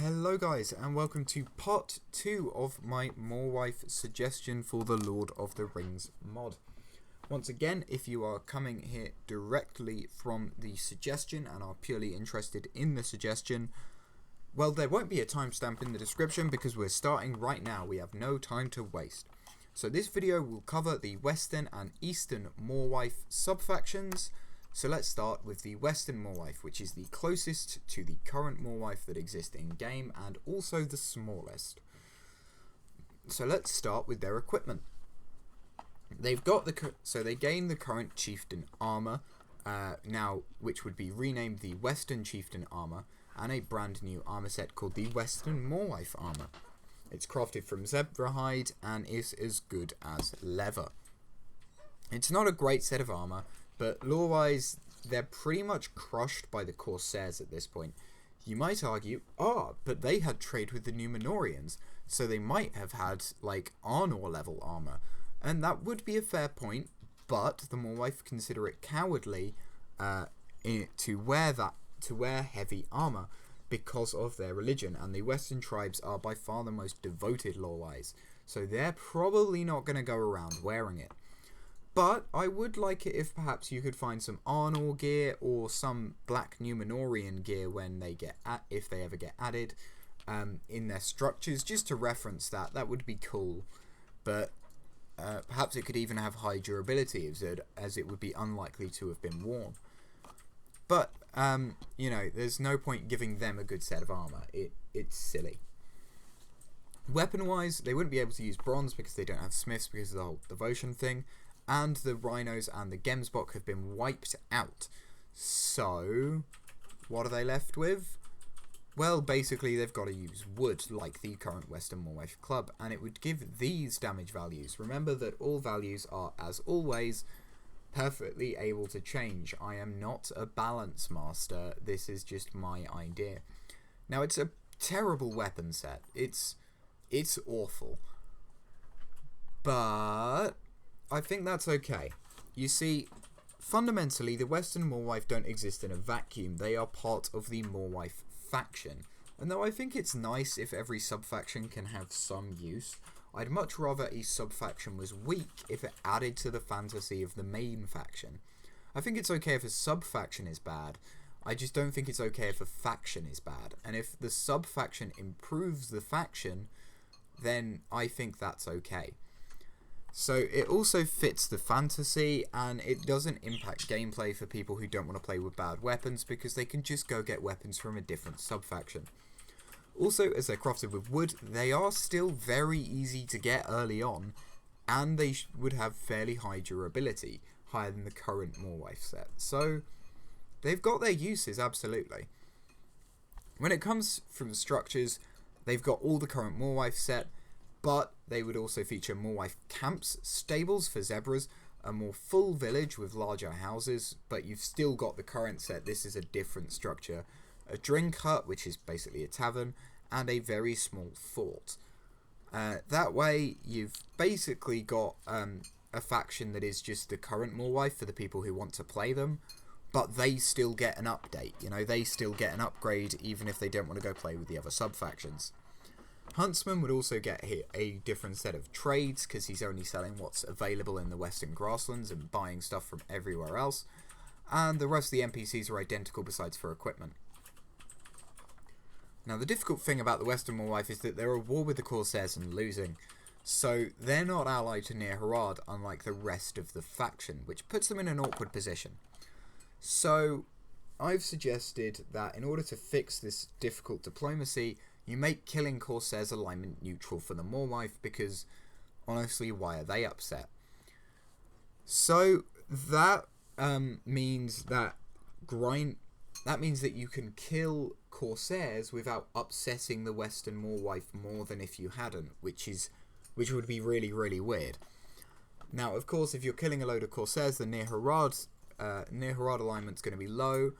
Hello guys and welcome to part 2 of my Morwaith suggestion for the Lord of the Rings mod. Once again, if you are coming here directly from the suggestion and are purely interested in the suggestion, well, there won't be a timestamp in the description because we're starting right now. We have no time to waste. So this video will cover the Western and Eastern Morwaith subfactions. So let's start with the Western Morwaith, which is the closest to the current Morwaith that exists in game and also the smallest. So let's start with their equipment. They've got they gain the current Chieftain armor now, which would be renamed the Western Chieftain armor, and a brand new armor set called the Western Morwaith armor. It's crafted from zebra hide and is as good as leather. It's not a great set of armor, but lore-wise, they're pretty much crushed by the Corsairs at this point. You might argue, but they had trade with the Númenóreans, so they might have had, like, Arnor level armor. And that would be a fair point, but the Morwaith consider it cowardly to wear heavy armor because of their religion, and the Western tribes are by far the most devoted lore-wise, so they're probably not going to go around wearing it. But I would like it if perhaps you could find some Arnor gear or some Black Númenórean gear when they if they ever get added in their structures, just to reference that. That would be cool. But perhaps it could even have high durability, as it would be unlikely to have been worn. But you know, there's no point giving them a good set of armor. It's silly. Weapon-wise, they wouldn't be able to use bronze because they don't have smiths because of the whole devotion thing. And the rhinos and the gemsbok have been wiped out. So, what are they left with? Well, basically they've got to use wood, like the current Western Morwaith club, and it would give these damage values. Remember that all values are, as always, perfectly able to change. I am not a balance master. This is just my idea. Now, it's a terrible weapon set. It's awful. But I think that's okay. You see, fundamentally, the Western Morwaith don't exist in a vacuum. They are part of the Morwaith faction. And though I think it's nice if every subfaction can have some use, I'd much rather a subfaction was weak if it added to the fantasy of the main faction. I think it's okay if a subfaction is bad. I just don't think it's okay if a faction is bad. And if the subfaction improves the faction, then I think that's okay. So it also fits the fantasy, and it doesn't impact gameplay for people who don't want to play with bad weapons, because they can just go get weapons from a different subfaction. Also, as they're crafted with wood, they are still very easy to get early on, and they would have fairly high durability, higher than the current Morwaith set. So they've got their uses, absolutely. When it comes from structures, they've got all the current Morwaith set, but they would also feature Morwaith camps, stables for zebras, a more full village with larger houses, but you've still got the current set. This is a different structure. A drink hut, which is basically a tavern, and a very small fort. That way, you've basically got a faction that is just the current Morwaith for the people who want to play them, but they still get an update. You know, they still get an upgrade even if they don't want to go play with the other subfactions. Huntsman would also get a different set of trades because he's only selling what's available in the Western Grasslands and buying stuff from everywhere else. And the rest of the NPCs are identical besides for equipment. Now, the difficult thing about the Western Morwaith is that they're at war with the Corsairs and losing. So they're not allied to Near Harad, unlike the rest of the faction, which puts them in an awkward position. So I've suggested that in order to fix this difficult diplomacy, you make killing Corsairs alignment neutral for the Morwaith, because honestly, why are they upset? So that means that you can kill Corsairs without upsetting the Western Morwaith more than if you hadn't, which would be really, really weird. Now, of course, if you're killing a load of Corsairs, the Near Harad alignment's going to be low.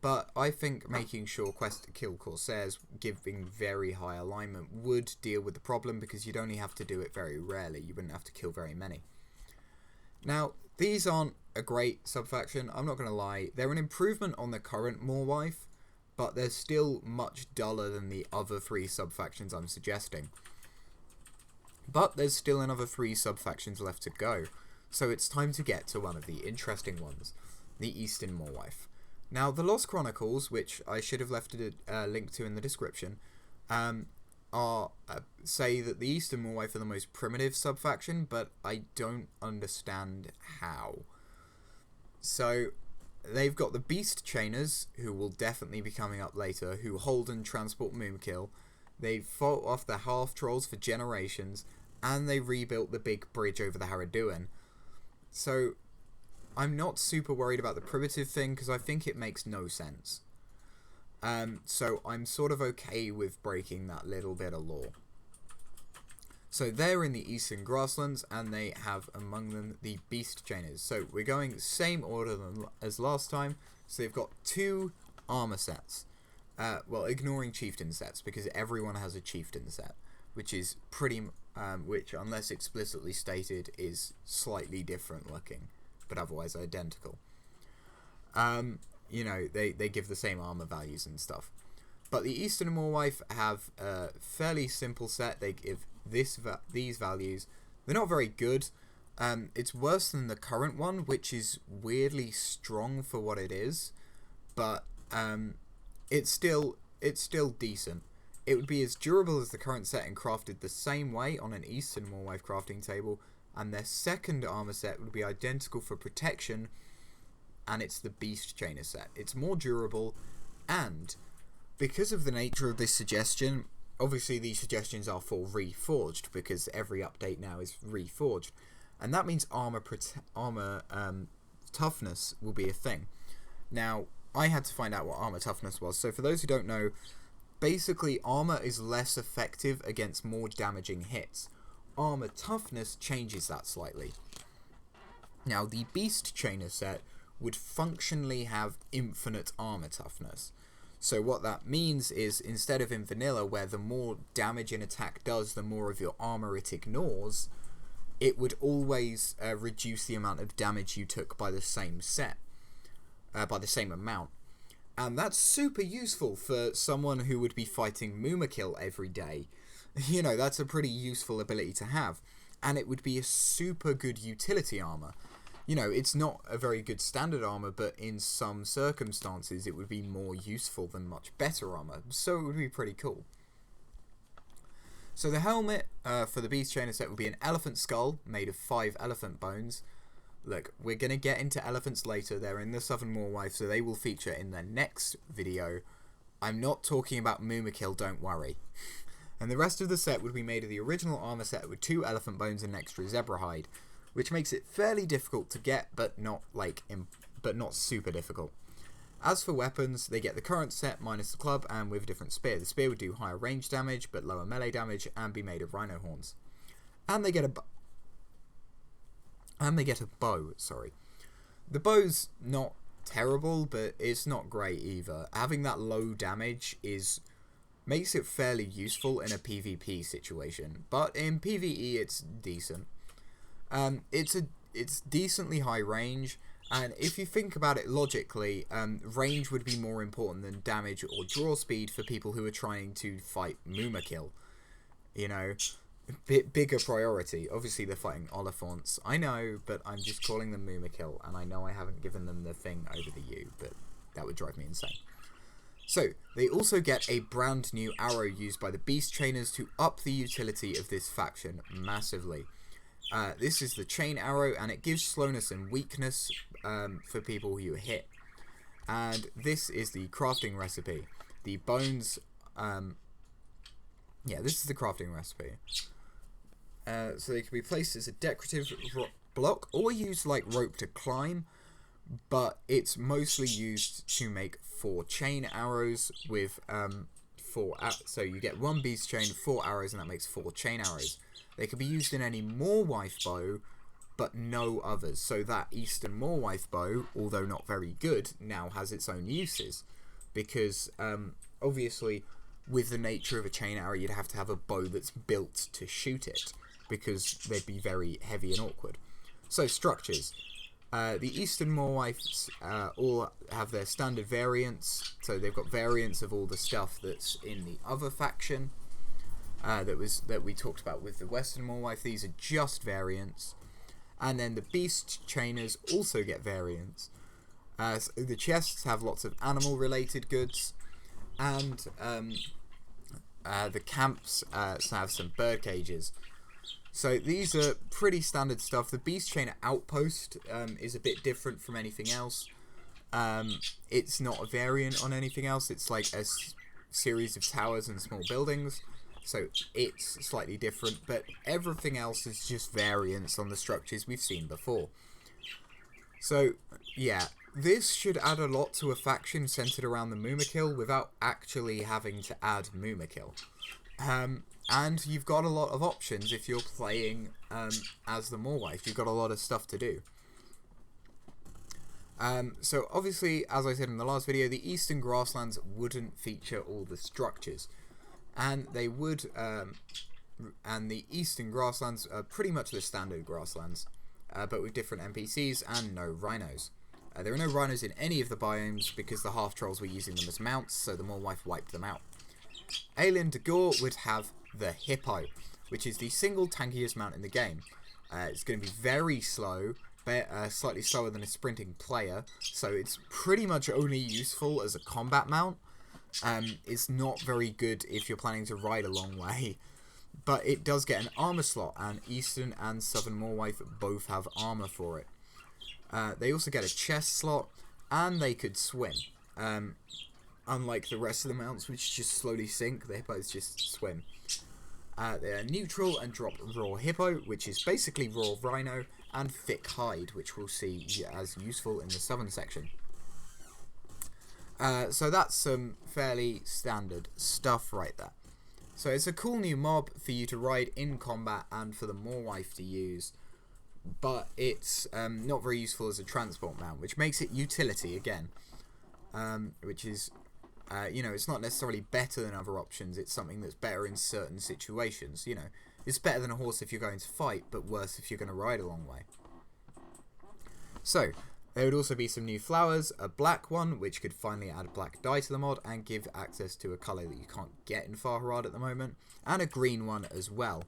But I think making sure quest to kill Corsairs, giving very high alignment, would deal with the problem, because you'd only have to do it very rarely. You wouldn't have to kill very many. Now, these aren't a great subfaction, I'm not going to lie. They're an improvement on the current Morwaith, but they're still much duller than the other 3 subfactions I'm suggesting. But there's still another 3 subfactions left to go, so it's time to get to one of the interesting ones, the Eastern Morwaith. Now, the Lost Chronicles, which I should have left a link to in the description, say that the Eastern Morwaith are the most primitive subfaction, but I don't understand how. So, they've got the Beast Chainers, who will definitely be coming up later, who hold and transport Moomkill. They fought off the half-trolls for generations, and they rebuilt the big bridge over the Haraduin. So, I'm not super worried about the primitive thing, because I think it makes no sense. So I'm sort of okay with breaking that little bit of lore. So they're in the Eastern Grasslands, and they have among them the Beast Chainers. So we're going same order as last time. So they've got 2 armor sets. Well, ignoring Chieftain sets, because everyone has a Chieftain set, which is pretty, which unless explicitly stated is slightly different looking, but otherwise identical. You know, they give the same armor values and stuff. But the Eastern Morwaith have a fairly simple set. They give these values. They're not very good. It's worse than the current one, which is weirdly strong for what it is. But it's still decent. It would be as durable as the current set and crafted the same way on an Eastern Morwaith crafting table. And their second armor set would be identical for protection, and it's the Beast Chainer set. It's more durable, and because of the nature of this suggestion, obviously these suggestions are for Reforged, because every update now is Reforged, and that means armor toughness will be a thing. Now, I had to find out what armor toughness was, so for those who don't know, basically armor is less effective against more damaging hits. Armor toughness changes that slightly. Now, the Beast Chainer set would functionally have infinite armor toughness. So what that means is, instead of in vanilla, where the more damage an attack does, the more of your armor it ignores, it would always reduce the amount of damage you took by the same set, by the same amount. And that's super useful for someone who would be fighting Moomkill every day. You know, that's a pretty useful ability to have. And it would be a super good utility armor. You know, it's not a very good standard armor, but in some circumstances it would be more useful than much better armor. So it would be pretty cool. So the helmet for the Beast Chainer set would be an elephant skull made of 5 elephant bones. Look, we're going to get into elephants later. They're in the Southern Morwaith, so they will feature in the next video. I'm not talking about Moomkill, don't worry. And the rest of the set would be made of the original armor set with 2 elephant bones and extra zebra hide, which makes it fairly difficult to get, but not super difficult. As for weapons, they get the current set minus the club and with a different spear. The spear would do higher range damage, but lower melee damage, and be made of rhino horns. And they get a bow, sorry. The bow's not terrible, but it's not great either. Having that low damage makes it fairly useful in a PvP situation, but in PvE it's decent. It's decently high range, and if you think about it logically, range would be more important than damage or draw speed for people who are trying to fight Moomkill. You know, bigger priority. Obviously they're fighting Oliphants, I know, but I'm just calling them Moomkill, and I know I haven't given them the thing over the U, but that would drive me insane. So, they also get a brand new arrow used by the Beast Chainers to up the utility of this faction massively. This is the chain arrow, and it gives slowness and weakness for people who you hit. And this is the crafting recipe. The bones, yeah, this is the crafting recipe. So they can be placed as a decorative block, or used like rope to climb, but it's mostly used to make 4 chain arrows with 4. So you get 1 beast chain, 4 arrows, and that makes 4 chain arrows. They can be used in any Morwaith bow, but no others. So that Eastern Morwaith bow, although not very good, now has its own uses, because obviously with the nature of a chain arrow, you'd have to have a bow that's built to shoot it, because they'd be very heavy and awkward. So structures. The Eastern Morwaiths all have their standard variants, so they've got variants of all the stuff that's in the other faction that we talked about with the Western Morwaith. These are just variants. And then the Beast Chainers also get variants. So the chests have lots of animal-related goods, and the camps have some bird cages. So these are pretty standard stuff. The Beast Chainer Outpost is a bit different from anything else. It's not a variant on anything else. It's like a series of towers and small buildings. So it's slightly different, but everything else is just variants on the structures we've seen before. So, yeah, this should add a lot to a faction centered around the Mumakil without actually having to add Mumakil. And you've got a lot of options if you're playing as the Morwaith. You've got a lot of stuff to do. So obviously, as I said in the last video, the Eastern Grasslands wouldn't feature all the structures. And they would, and the Eastern Grasslands are pretty much the standard grasslands, but with different NPCs and no rhinos. There are no rhinos in any of the biomes because the half-trolls were using them as mounts, so the Morwaith wiped them out. Alien Dagor would have the Hippo, which is the single tankiest mount in the game. It's going to be very slow, slightly slower than a sprinting player, so it's pretty much only useful as a combat mount. It's not very good if you're planning to ride a long way, but it does get an armor slot, and Eastern and Southern Morwaith both have armor for it. They also get a chest slot, and they could swim. Unlike the rest of the mounts, which just slowly sink, the Hippos just swim. They are neutral and drop raw Hippo, which is basically raw Rhino, and thick hide, which we'll see as useful in the Southern section. So that's some fairly standard stuff right there. So it's a cool new mob for you to ride in combat and for the Morwaith to use, but it's not very useful as a transport mount, which makes it utility again, which is, you know, it's not necessarily better than other options. It's something that's better in certain situations. You know, it's better than a horse if you're going to fight, but worse if you're going to ride a long way. So there would also be some new flowers, a black one, which could finally add black dye to the mod and give access to a colour that you can't get in Farharad at the moment, and a green one as well.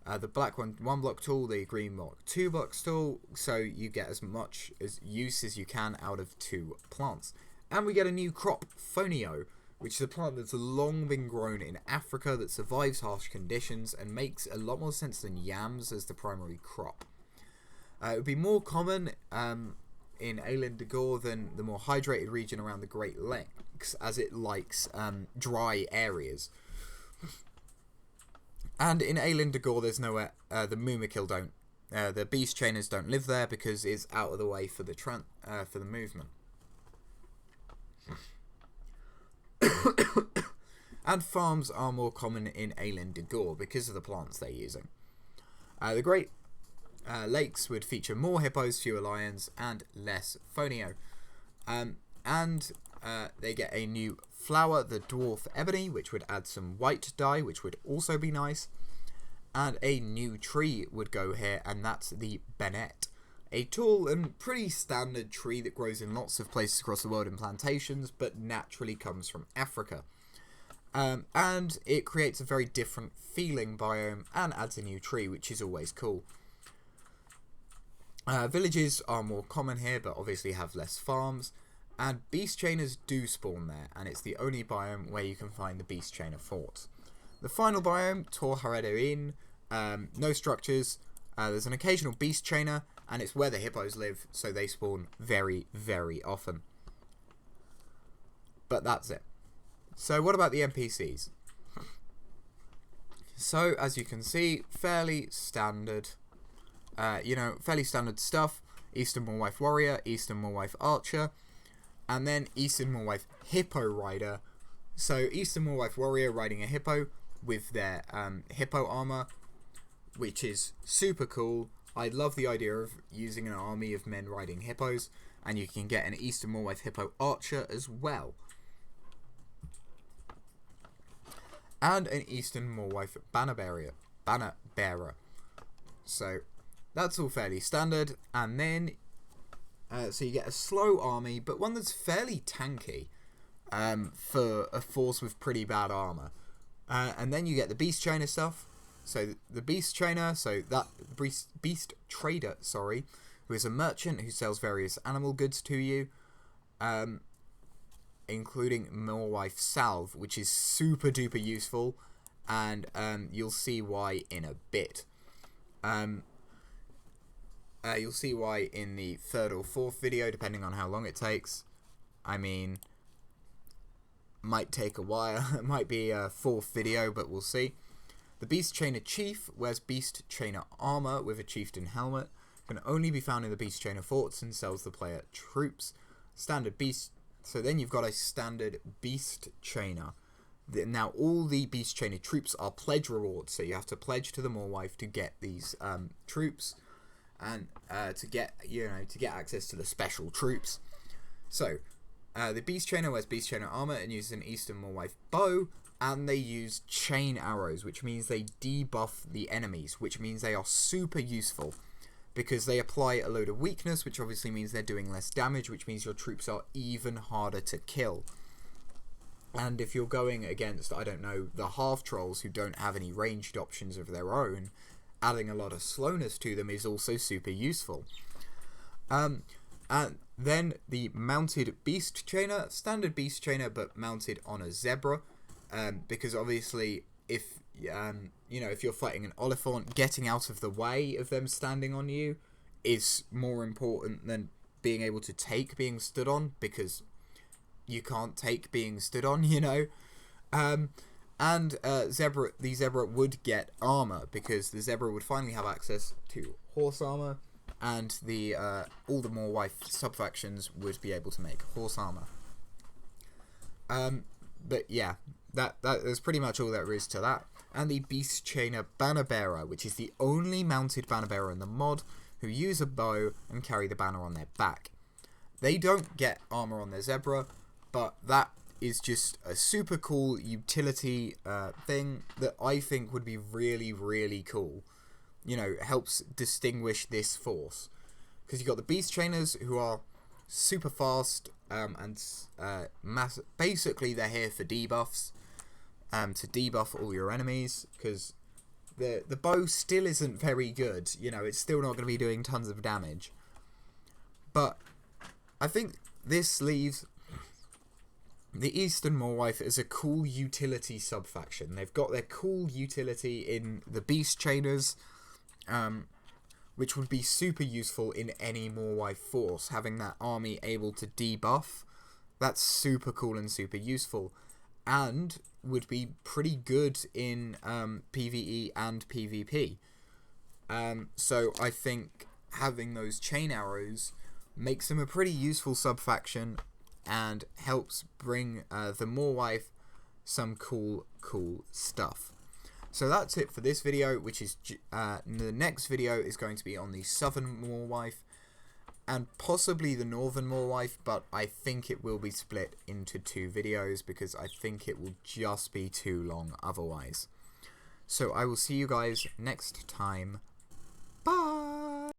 The black one, 1 block tall, the green block 2 blocks tall, so you get as much use as you can out of 2 plants. And we get a new crop, Fonio, which is a plant that's long been grown in Africa that survives harsh conditions and makes a lot more sense than yams as the primary crop. It would be more common in Alien Dagor than the more hydrated region around the Great Lakes, as it likes dry areas. And in Alien Dagor, there's nowhere the Mumakil don't, the Beast Chainers don't live there because it's out of the way for the movement. And farms are more common in Alien Dagor because of the plants they're using. The Great Lakes would feature more hippos, fewer lions, and less Fonio. They get a new flower, the Dwarf Ebony, which would add some white dye, which would also be nice. And a new tree would go here, and that's the Bennett. A tall and pretty standard tree that grows in lots of places across the world in plantations, but naturally comes from Africa. And it creates a very different feeling biome and adds a new tree, which is always cool. Villages are more common here, but obviously have less farms. And Beast Chainers do spawn there, and it's the only biome where you can find the Beast Chainer forts. The final biome, Tor Haredoin, no structures. There's an occasional Beast Chainer, and it's where the hippos live, so they spawn very, very often. But that's it. So what about the NPCs? So, as you can see, fairly standard, fairly standard stuff. Eastern Morwaith Warrior, Eastern Morwaith Archer, and then Eastern Morwaith Hippo Rider. So, Eastern Morwaith Warrior riding a hippo with their hippo armor, which is super cool. I love the idea of using an army of men riding hippos, and you can get an Eastern Morwaith Hippo Archer as well. And an Eastern Morwaith Banner Bearer. So, that's all fairly standard. And then So you get a slow army, but one that's fairly tanky for a force with pretty bad armor. And then you get the Beast Trainer stuff. So the Beast Trainer, Beast Trader, sorry, who is a merchant who sells various animal goods to you, including Morwaith Salve, which is super duper useful, and you'll see why in a bit. You'll see why in the third or fourth video, depending on how long it takes. I mean, might take a while. It might be a fourth video, but we'll see. The Beast Trainer Chief wears Beast Trainer armor with a Chieftain helmet. Can only be found in the Beast Trainer forts and sells the player troops. Standard Beast. So then you've got a standard Beast Trainer. Now all the Beast Trainer troops are pledge rewards, so you have to pledge to the Morwaith to get these troops. And to get access to the special troops. So the Beast Trainer wears Beast Trainer armor and uses an Eastern Morwaith bow, and they use chain arrows, which means they debuff the enemies, which means they are super useful because they apply a load of weakness, which obviously means they're doing less damage, which means your troops are even harder to kill. And if you're going against, I don't know, the half trolls who don't have any ranged options of their own, adding a lot of slowness to them is also super useful. And then the mounted Beast Trainer, standard Beast Trainer, but mounted on a zebra, because obviously if if you're fighting an Oliphant, getting out of the way of them standing on you is more important than being able to take being stood on, because you can't take being stood on, And the zebra would get armor, because the zebra would finally have access to horse armor, and all the Morwaith subfactions would be able to make horse armor. But yeah, that's pretty much all there is to that. And the Beast Trainer Banner Bearer, which is the only mounted banner bearer in the mod, who use a bow and carry the banner on their back. They don't get armor on their zebra, but that is just a super cool utility thing that I think would be really, really cool. Helps distinguish this force. Because you've got the Beast Trainers, who are super fast, and basically they're here for debuffs. To debuff all your enemies, because the bow still isn't very good. It's still not going to be doing tons of damage. But I think this leaves the Eastern Morwaith as a cool utility subfaction. They've got their cool utility in the Beast Trainers, which would be super useful in any Morwaith force. Having that army able to debuff, that's super cool and super useful, and would be pretty good in PvE and PvP. So I think having those chain arrows makes them a pretty useful subfaction, and helps bring the Morwaith some cool stuff. So that's it for this video, which is the next video is going to be on the Southern Morwaith and possibly the Northern Morwaith, but I think it will be split into 2 videos because I think it will just be too long otherwise. So I will see you guys next time. Bye!